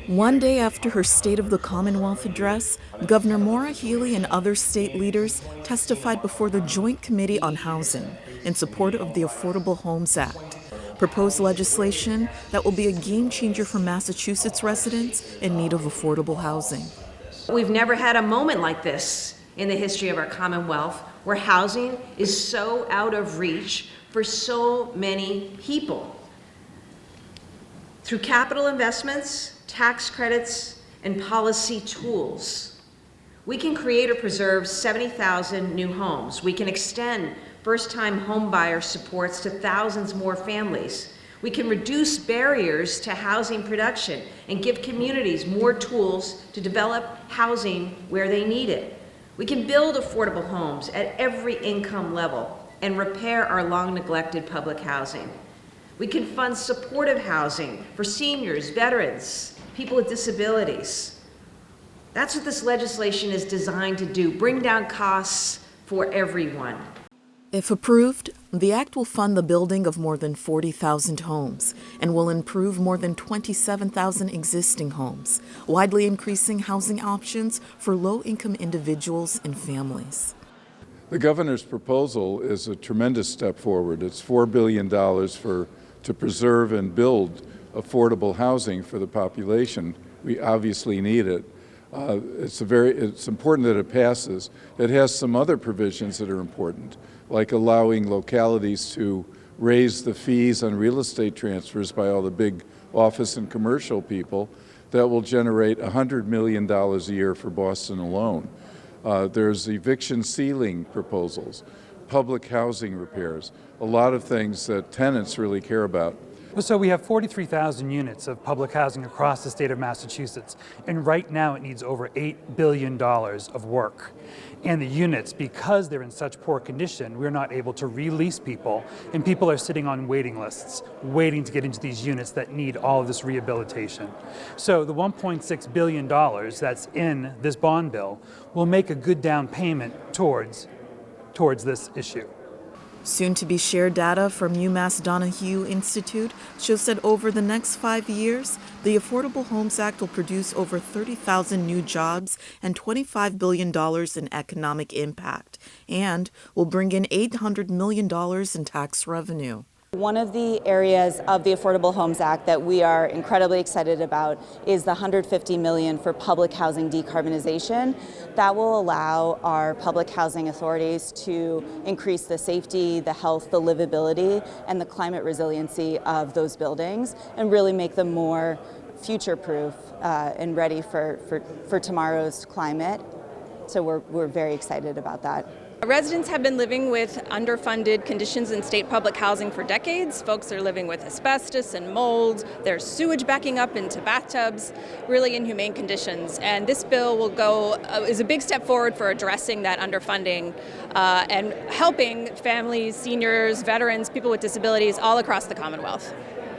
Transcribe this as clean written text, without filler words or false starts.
One day after her State of the Commonwealth address, Governor Maura Healey and other state leaders testified before the Joint Committee on Housing in support of the Affordable Homes Act, proposed legislation that will be a game changer for Massachusetts residents in need of affordable housing. We've never had a moment like this in the history of our Commonwealth where housing is so out of reach for so many people. Through capital investments, tax credits, and policy tools, we can create or preserve 70,000 new homes. We can extend first-time home buyer supports to thousands more families. We can reduce barriers to housing production and give communities more tools to develop housing where they need it. We can build affordable homes at every income level and repair our long-neglected public housing. We can fund supportive housing for seniors, veterans, people with disabilities. That's what this legislation is designed to do, bring down costs for everyone. If approved, the act will fund the building of more than 40,000 homes and will improve more than 27,000 existing homes, widely increasing housing options for low-income individuals and families. The governor's proposal is a tremendous step forward. It's $4 billion to preserve and build affordable housing for the population. We obviously need it. It's important that it passes. It has some other provisions that are important, like allowing localities to raise the fees on real estate transfers by all the big office and commercial people. That will generate $100 million a year for Boston alone. There's eviction ceiling proposals, public housing repairs, a lot of things that tenants really care about. So we have 43,000 units of public housing across the state of Massachusetts, and right now it needs over $8 billion of work. And the units, because they're in such poor condition, we're not able to release people, and people are sitting on waiting lists, waiting to get into these units that need all of this rehabilitation. So the $1.6 billion that's in this bond bill will make a good down payment towards this issue. Soon-to-be-shared data from UMass Donahue Institute shows that over the next 5 years, the Affordable Homes Act will produce over 30,000 new jobs and $25 billion in economic impact, and will bring in $800 million in tax revenue. One of the areas of the Affordable Homes Act that we are incredibly excited about is the $150 million for public housing decarbonization. That will allow our public housing authorities to increase the safety, the health, the livability, and the climate resiliency of those buildings and really make them more future-proof and ready for tomorrow's climate. So we're very excited about that. Residents have been living with underfunded conditions in state public housing for decades. Folks are living with asbestos and mold. There's sewage backing up into bathtubs, really inhumane conditions. And this bill is a big step forward for addressing that underfunding and helping families, seniors, veterans, people with disabilities all across the Commonwealth.